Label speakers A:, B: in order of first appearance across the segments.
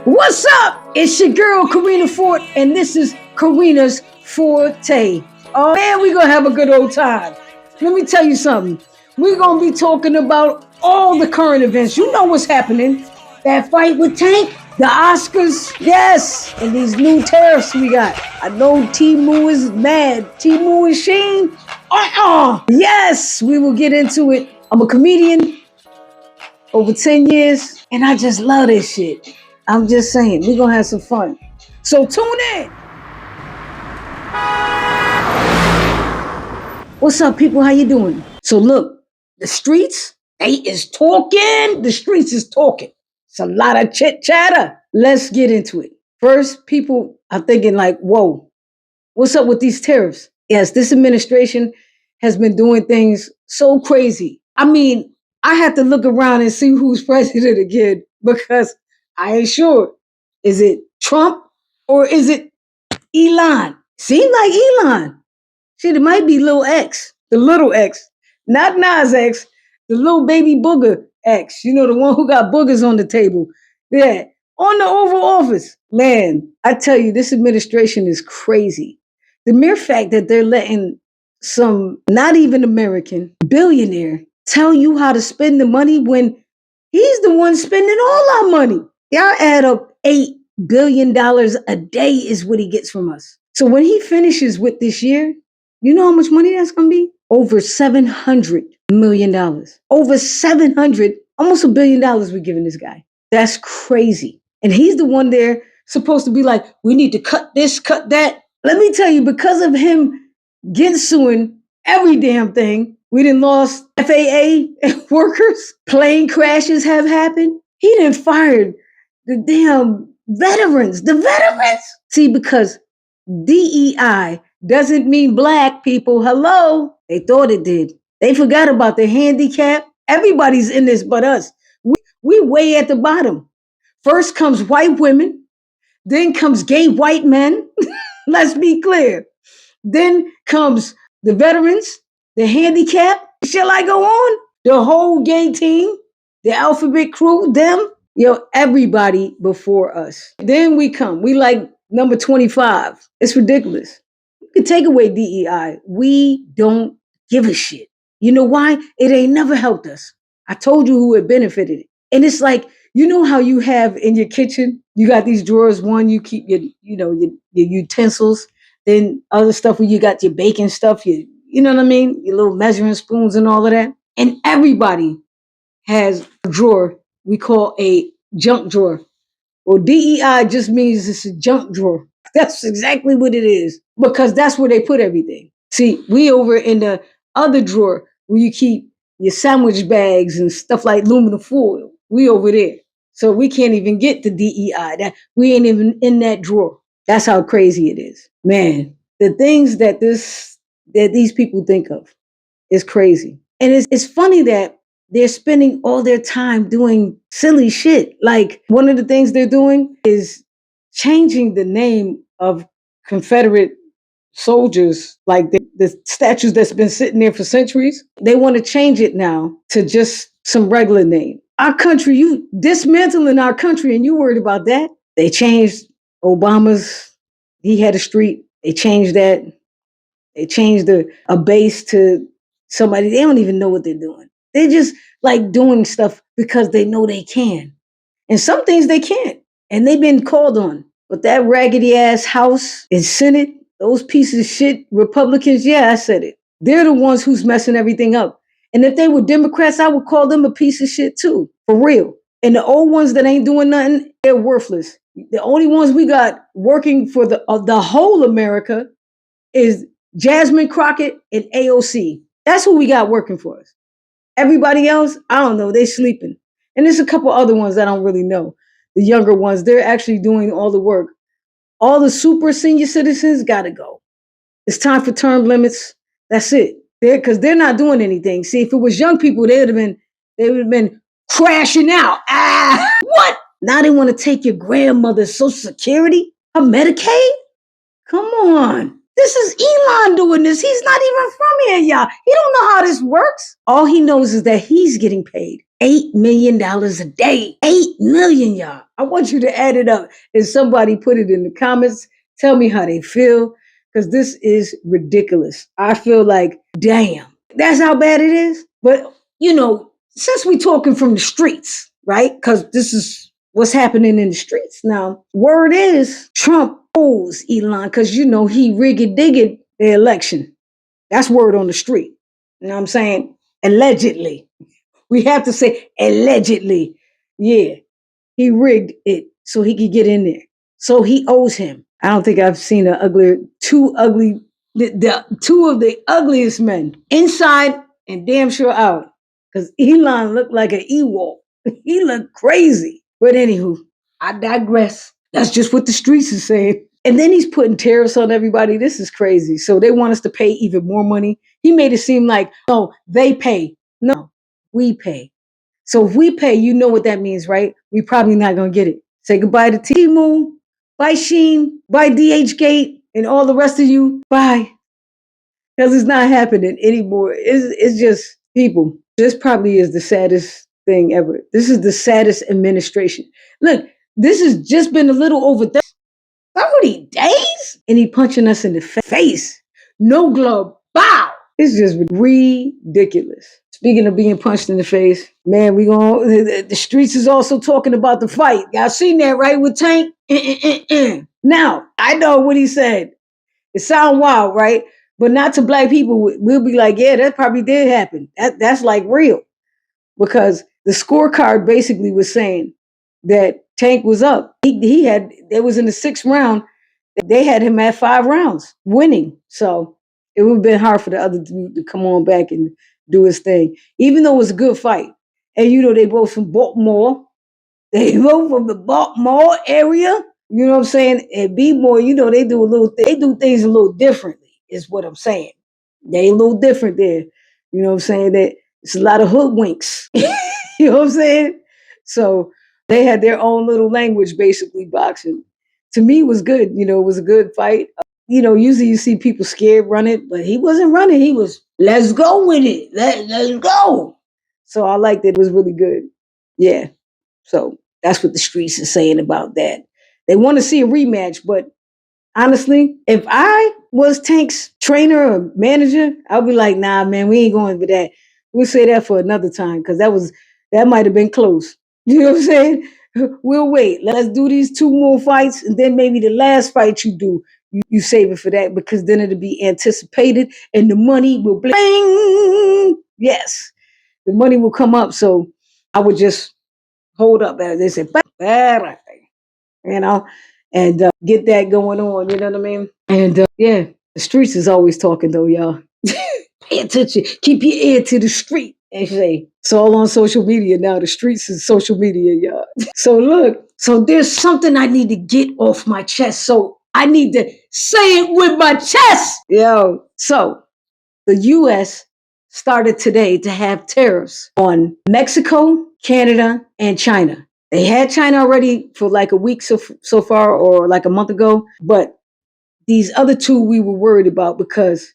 A: What's up? It's your girl Karina Forte, and this is Karina's Forte. Oh man, we're gonna have a good old time. Let me tell you something. We're gonna be talking about all the current events. You know what's happening. That fight with Tank, the Oscars, yes, and these new tariffs we got. I know Timu is mad. Timu and Sheen, yes, we will get into it. I'm a comedian over 10 years, and I just love this shit. I'm just saying, we're going to have some fun. So tune in. What's up, people? How you doing? So look, the streets, they is talking. The streets is talking. It's a lot of chit chatter. Let's get into it. First, people are thinking like, whoa, what's up with these tariffs? Yes, this administration has been doing things so crazy. I mean, I had to look around and see who's president again because I ain't sure. Is it Trump or is it Elon? Seems like Elon. Shit, it might be Lil X, the little X, not Nas X, the little baby booger X. You know, the one who got boogers on the table. Yeah, on the Oval Office. Man, I tell you, this administration is crazy. The mere fact that they're letting some not even American billionaire tell you how to spend the money when he's the one spending all our money. Y'all add up $8 billion a day is what he gets from us. So when he finishes with this year, you know how much money that's going to be? Over $700 million. Over 700, almost $1 billion we're giving this guy. That's crazy. And he's the one there supposed to be like, we need to cut this, cut that. Let me tell you, because of him suing every damn thing, we done lost FAA workers. Plane crashes have happened. He done fired the damn veterans. The veterans. See, because DEI doesn't mean black people. Hello. They thought it did. They forgot about the handicap. Everybody's in this but us. We way at the bottom. First comes white women. Then comes gay white men. Let's be clear. Then comes the veterans, the handicap. Shall I go on? The whole gay team, the alphabet crew, them, everybody before us. Then we come. We like number 25. It's ridiculous. You can take away DEI. We don't give a shit. You know why? It ain't never helped us. I told you who it benefited. And it's like, you know how you have in your kitchen, you got these drawers. One, you keep your utensils. Then other stuff where you got your baking stuff, you know what I mean? Your little measuring spoons and all of that. And everybody has a drawer we call a junk drawer. Well, DEI just means it's a junk drawer. That's exactly what it is, because that's where they put everything. See, we over in the other drawer where you keep your sandwich bags and stuff like aluminum foil. We over there. So we can't even get the DEI. That we ain't even in that drawer. That's how crazy it is. Man, the things that these people think of is crazy. And it's funny that they're spending all their time doing silly shit. Like one of the things they're doing is changing the name of Confederate soldiers, like the statues that's been sitting there for centuries. They want to change it now to just some regular name. Our country, you dismantling our country and you worried about that? They changed Obama's, he had a street. They changed that. They changed a base to somebody. They don't even know what they're doing. They're just like doing stuff because they know they can. And some things they can't. And they've been called on. But that raggedy ass House and Senate, those pieces of shit Republicans, yeah, I said it. They're the ones who's messing everything up. And if they were Democrats, I would call them a piece of shit too, for real. And the old ones that ain't doing nothing, they're worthless. The only ones we got working for the whole America is Jasmine Crockett and AOC. That's who we got working for us. Everybody else, I don't know, they sleeping. And there's a couple other ones I don't really know. The younger ones, they're actually doing all the work. All the super senior citizens gotta go. It's time for term limits. That's it. Because they're not doing anything. See, if it was young people, they would have been crashing out. What? Now they want to take your grandmother's Social Security, her Medicaid? Come on. This is Elon doing this. He's not even from here, y'all. He don't know how this works. All he knows is that he's getting paid $8 million a day. 8 million, y'all. I want you to add it up. And somebody put it in the comments. Tell me how they feel, because this is ridiculous. I feel like, damn, that's how bad it is. But, since we talking from the streets, right? Because this is what's happening in the streets now. Word is Trump owes Elon because, he rigged the election. That's word on the street. You know what I'm saying? Allegedly. We have to say allegedly. Yeah, he rigged it so he could get in there. So he owes him. I don't think I've seen two of the ugliest men inside and damn sure out. Because Elon looked like an Ewok. He looked crazy. But anywho, I digress. That's just what the streets are saying. And then he's putting tariffs on everybody. This is crazy. So they want us to pay even more money. He made it seem like, no, they pay. No, we pay. So if we pay, you know what that means, right? We probably not going to get it. Say goodbye to Temu, bye Sheen, bye DH and all the rest of you. Bye. Because it's not happening anymore. It's just people. This probably is the saddest thing ever. This is the saddest administration. Look, this has just been a little over 30 days, and he punching us in the face. No glove. Bow. It's just ridiculous. Speaking of being punched in the face, man, the streets is also talking about the fight. Y'all seen that, right, with Tank? Now, I know what he said. It sound wild, right? But not to black people. We'll be like, yeah, that probably did happen. That's like real. Because the scorecard basically was saying that Tank was up. It was in the 6th round. They had him at 5 rounds, winning. So it would have been hard for the other dude to come on back and do his thing, even though it was a good fight. And they both from Baltimore. They both from the Baltimore area. You know what I'm saying? And B-More, they do things a little differently, is what I'm saying. They a little different there. You know what I'm saying? That it's a lot of hoodwinks. You know what I'm saying? So they had their own little language, basically, boxing. To me, it was good. It was a good fight. Usually you see people scared running, but he wasn't running. He was, let's go with it. Let's go. So I liked it. It was really good. Yeah. So that's what the streets are saying about that. They want to see a rematch, but honestly, if I was Tank's trainer or manager, I'd be like, nah, man, we ain't going with that. We'll say that for another time, because that might have been close. You know what I'm saying? We'll wait. Let's do these 2 more fights, and then maybe the last fight you do, you save it for that, because then it'll be anticipated and the money will bling. Yes, the money will come up. So I would just hold up, as they say, and get that going on. You know what I mean? And yeah, the streets is always talking though, y'all. Pay attention. Keep your ear to the street. And say, it's all on social media now. The streets is social media, y'all. So look, there's something I need to get off my chest. So I need to say it with my chest. Yo, so the U.S. started today to have tariffs on Mexico, Canada, and China. They had China already for like a week so far, or like a month ago. But these other 2 we were worried about because,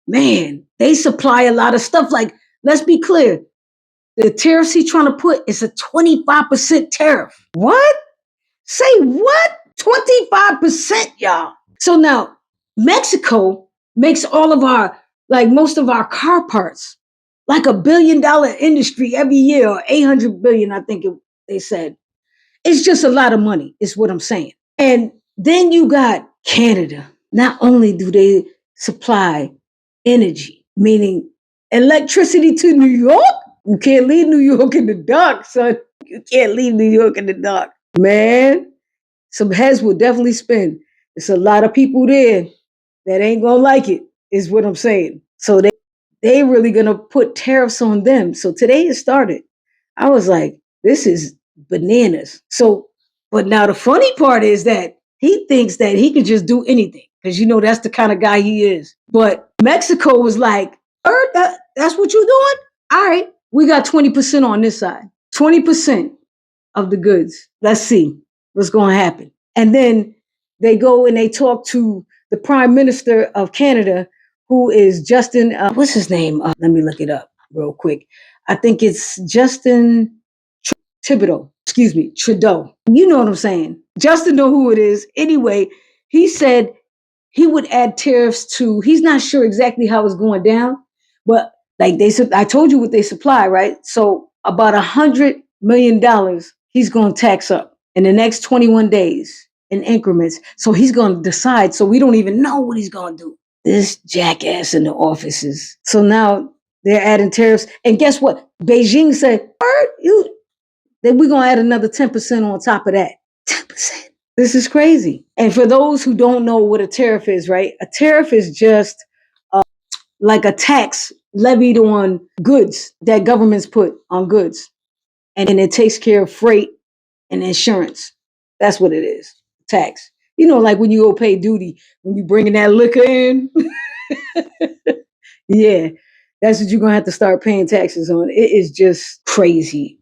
A: man, they supply a lot of stuff. Like, let's be clear. The tariffs he's trying to put is a 25% tariff. What? Say what? 25%, y'all. So now Mexico makes all of most of our car parts, like $1 billion industry every year, or 800 billion, I think they said. It's just a lot of money, is what I'm saying. And then you got Canada. Not only do they supply energy, meaning electricity to New York, you can't leave New York in the dark, son. You can't leave New York in the dark. Man, some heads will definitely spin. There's a lot of people there that ain't gonna like it, is what I'm saying. So they really gonna put tariffs on them. So today it started. I was like, this is bananas. So, but now the funny part is that he thinks that he can just do anything, because that's the kind of guy he is. But Mexico was like, that's what you're doing? All right, we got 20% on this side. 20% of the goods. Let's see what's going to happen. And then they go and they talk to the Prime Minister of Canada, who is Justin, what's his name? Let me look it up real quick. I think it's Justin Thibodeau, excuse me, Trudeau. You know what I'm saying. Justin know who it is. Anyway, he said he would add tariffs to, he's not sure exactly how it's going down, but like I told you what they supply, right? So about $100 million he's going to tax up in the next 21 days in increments. So he's going to decide. So we don't even know what he's going to do. This jackass in the offices. So now they're adding tariffs. And guess what? Beijing said, then we're going to add another 10% on top of that. 10%. This is crazy. And for those who don't know what a tariff is, right? A tariff is just like a tax levied on goods that governments put on goods. And it takes care of freight and insurance. That's what it is. Tax. You know, like when you go pay duty, when you bringing that liquor in. Yeah, that's what you're going to have to start paying taxes on. It is just crazy.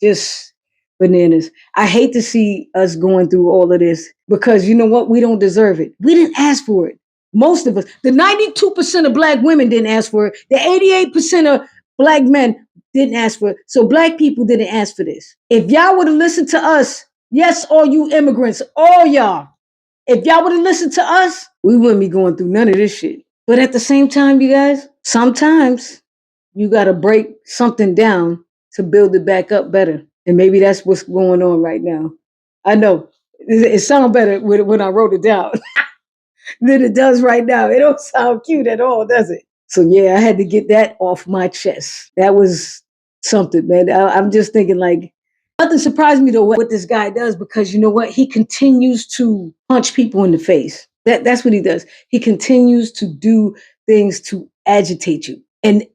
A: Just bananas. I hate to see us going through all of this because you know what? We don't deserve it. We didn't ask for it. Most of us, the 92% of black women didn't ask for it. The 88% of black men didn't ask for it. So black people didn't ask for this. If y'all would have listened to us, yes, all you immigrants, all y'all, if y'all would have listened to us, we wouldn't be going through none of this shit. But at the same time, you guys, sometimes you got to break something down to build it back up better. And maybe that's what's going on right now. I know it sounds better when I wrote it down than it does right now. It don't sound cute at all, does it? So yeah, I had to get that off my chest. That was something, man. I'm just thinking like, nothing surprised me though what this guy does because you know what? He continues to punch people in the face. That's what he does. He continues to do things to agitate you. And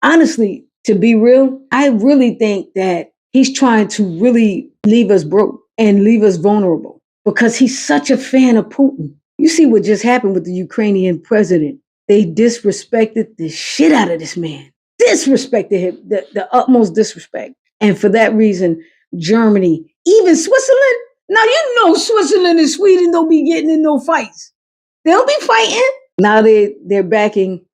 A: honestly, to be real, I really think that he's trying to really leave us broke and leave us vulnerable because he's such a fan of Putin. You see what just happened with the Ukrainian president. They disrespected the shit out of this man. Disrespected him, the utmost disrespect. And for that reason, Germany, even Switzerland. Now you know Switzerland and Sweden don't be getting in no fights. They'll be fighting. Now they're backing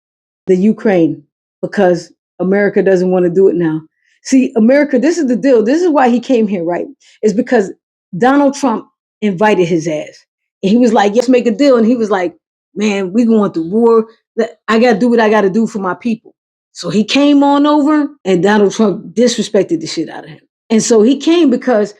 A: the Ukraine because America doesn't want to do it now. See, America, this is the deal. This is why he came here, right? It's because Donald Trump invited his ass. And he was like, let's make a deal. And he was like, man, we going through war. I got to do what I got to do for my people. So he came on over and Donald Trump disrespected the shit out of him. And so he came because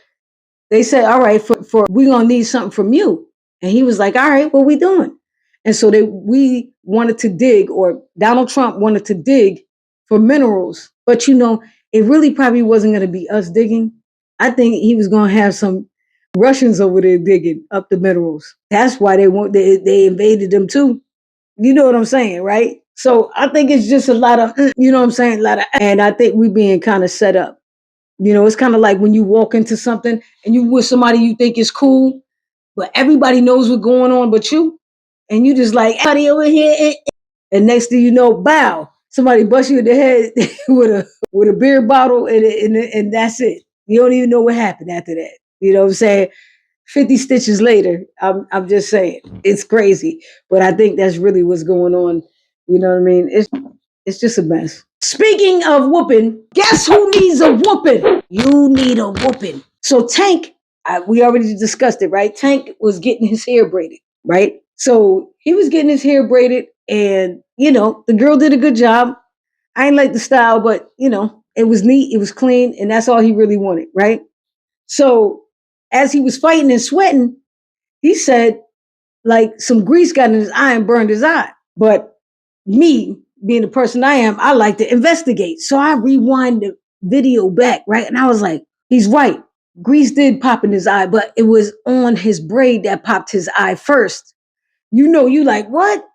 A: they said, all right, for we going to need something from you. And he was like, all right, what we doing? And so we wanted to dig, or Donald Trump wanted to dig for minerals. But, you know, it really probably wasn't going to be us digging. I think he was going to have some Russians over there digging up the minerals. That's why they invaded them too. You know what I'm saying, right? So I think it's just a lot of, you know what I'm saying? And I think we being kind of set up. You know, it's kind of like when you walk into something and you with somebody you think is cool, but everybody knows what's going on but you. And you just like, everybody over here. And next thing you know, bow. Somebody bust you in the head with a beer bottle and that's it. You don't even know what happened after that. You know what I'm saying? 50 stitches later, I'm just saying. It's crazy. But I think that's really what's going on. You know what I mean? It's just a mess. Speaking of whooping, guess who needs a whooping? You need a whooping. So Tank, we already discussed it, right? Tank was getting his hair braided, right? So he was getting his hair braided and, you know, the girl did a good job. I ain't like the style, but, you know, it was neat, it was clean, and that's all he really wanted, right? So as he was fighting and sweating, he said, like, some grease got in his eye and burned his eye. But me, being the person I am, I like to investigate. So I rewind the video back, right? And I was like, he's right. Grease did pop in his eye, but it was on his braid that popped his eye first. You know, you like, what?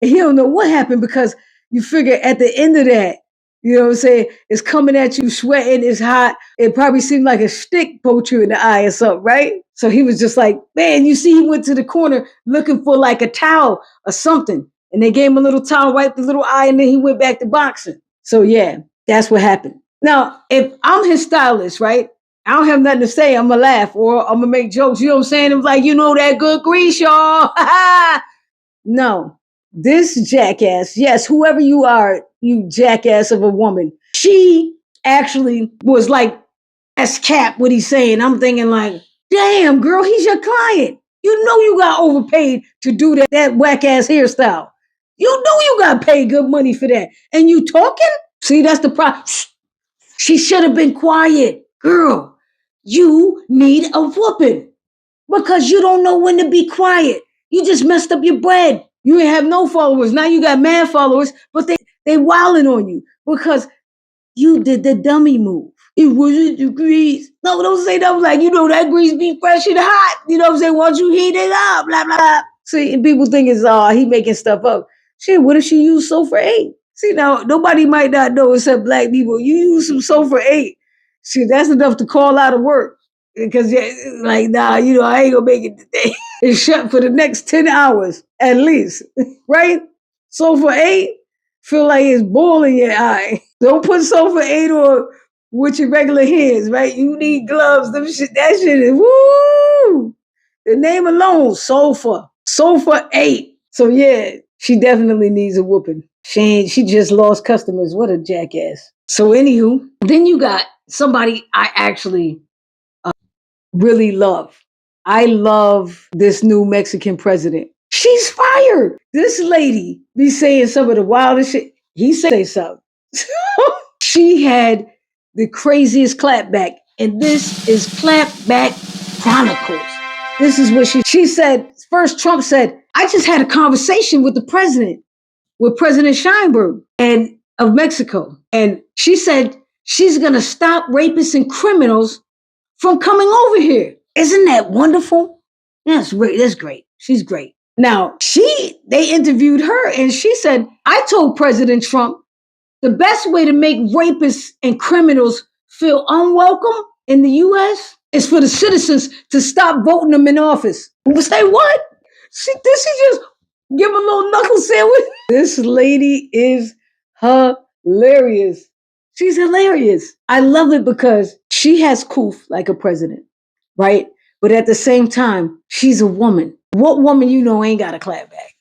A: And he don't know what happened because you figure at the end of that, you know what I'm saying? It's coming at you, sweating, it's hot. It probably seemed like a stick poked you in the eye or something, right? So he was just like, man, you see, he went to the corner looking for like a towel or something. And they gave him a little towel, wiped the little eye, and then he went back to boxing. So yeah, that's what happened. Now, if I'm his stylist, right? I don't have nothing to say. I'm going to laugh or I'm going to make jokes. You know what I'm saying? It was like, you know that good grease, y'all. No, this jackass, yes, whoever you are, you jackass of a woman, she actually was like, that's cap what he's saying. I'm thinking like, damn, girl, he's your client. You know you got overpaid to do that whack ass hairstyle. You know you got paid good money for that. And you talking? See, that's the problem. She should have been quiet. Girl, you need a whooping because you don't know when to be quiet. You just messed up your bread. You ain't have no followers. Now you got mad followers, but they wilding on you because you did the dummy move. It wasn't the grease. No, don't say that. Like, you know, that grease be fresh and hot. You know what I'm saying? Once you heat it up, blah, blah, blah. See, and people think it's, he making stuff up. Shit, what if she used Sulfur 8? See, now, nobody might not know except black people. You use some Sulfur 8. See, that's enough to call out of work. Because, yeah, like, nah, you know, I ain't going to make it today. It's shut for the next 10 hours, at least. Right? Sulfur 8, feel like it's boiling your eye. Don't put Sulfur 8 on with your regular hands, right? You need gloves. That shit is woo. The name alone, Sulfur. Sulfur 8. So yeah, she definitely needs a whooping. She just lost customers. What a jackass. So anywho, then you got somebody I actually really love. I love this new Mexican president. She's fired. This lady be saying some of the wildest shit. He say something. She had the craziest clapback, and this is Clapback Chronicles. This is what she said. First, Trump said, I just had a conversation with the president, with President Scheinberg and of Mexico. And she said she's gonna stop rapists and criminals from coming over here. Isn't that wonderful? That's great. That's great. She's great. Now, they interviewed her and she said, I told President Trump the best way to make rapists and criminals feel unwelcome in the US is for the citizens to stop voting them in office. Say what? Did she just give a little knuckle sandwich? This lady is hilarious. She's hilarious. I love it because she has coof like a president, right? But at the same time, she's a woman. What woman you know ain't got a clapback?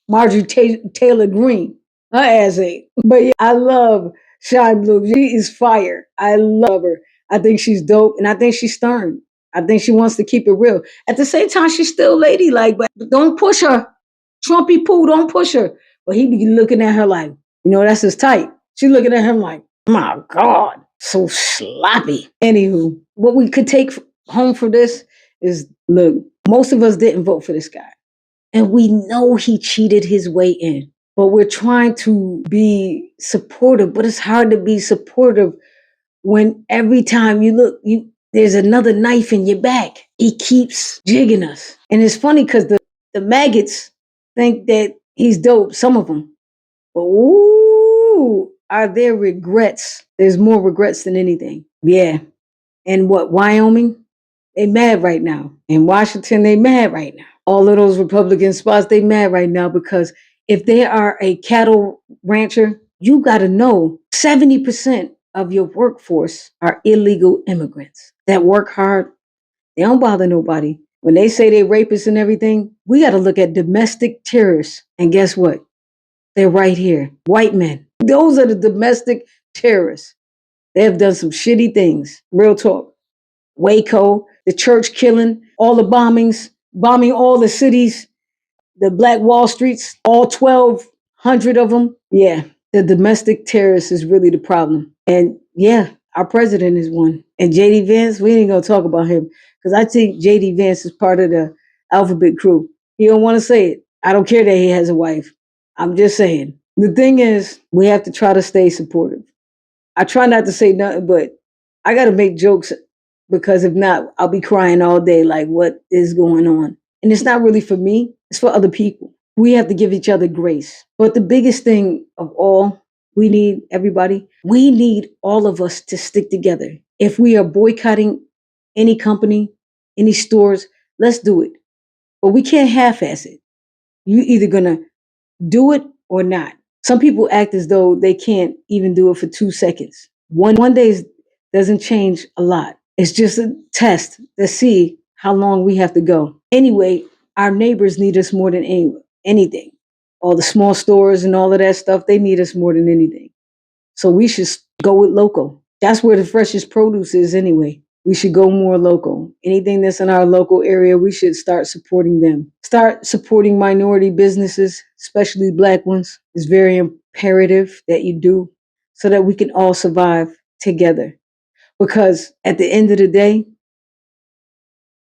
A: Marjorie Taylor Greene. Her ass ain't. But yeah, I love Shine Blue. She is fire. I love her. I think she's dope and I think she's stern. I think she wants to keep it real. At the same time, she's still ladylike, but don't push her. Trumpy poo, don't push her. But he be looking at her like, you know, that's his type. She looking at him like, my God, so sloppy. Anywho, what we could take home for this is, look, most of us didn't vote for this guy. And we know he cheated his way in. But we're trying to be supportive, but it's hard to be supportive when every time you look, there's another knife in your back. He keeps jigging us. And it's funny because the maggots think that he's dope, some of them. But ooh, are there regrets? There's more regrets than anything. Yeah. And what, Wyoming? They mad right now. In Washington, they mad right now. All of those Republican spots, they mad right now because if they are a cattle rancher, you got to know 70% of your workforce are illegal immigrants that work hard. They don't bother nobody. When they say they rapists and everything, we got to look at domestic terrorists. And guess what? They're right here. White men. Those are the domestic terrorists. They have done some shitty things. Real talk. Waco, the church killing, all the bombings, bombing all the cities, the Black Wall Streets, all 1,200 of them. Yeah, the domestic terrorist is really the problem. And yeah, our president is one. And J.D. Vance, we ain't going to talk about him because I think J.D. Vance is part of the alphabet crew. He don't want to say it. I don't care that he has a wife. I'm just saying. The thing is, we have to try to stay supportive. I try not to say nothing, but I got to make jokes because if not, I'll be crying all day like, what is going on? And it's not really for me. It's for other people. We have to give each other grace. But the biggest thing of all, we need all of us to stick together. If we are boycotting any company, any stores, let's do it. But we can't half-ass it. You either going to do it or not. Some people act as though they can't even do it for 2 seconds. One day doesn't change a lot. It's just a test to see how long we have to go. Anyway, our neighbors need us more than anything. all the small stores and all of that stuff, they need us more than anything. So we should go with local. That's where the freshest produce is anyway. We should go more local. Anything that's in our local area, we should start supporting them. Start supporting minority businesses, especially black ones. It's very imperative that you do so that we can all survive together. Because at the end of the day,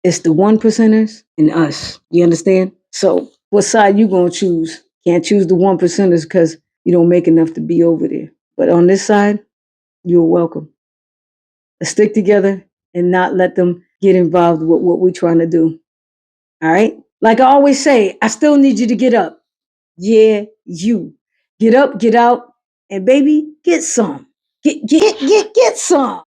A: it's the one percenters and us. You understand? So what side you gonna choose? Can't choose the one percenters because you don't make enough to be over there. But on this side, you're welcome. Let's stick together and not let them get involved with what we're trying to do. All right? Like I always say, I still need you to get up. Yeah, you. Get up, get out, and baby, get some. Get some.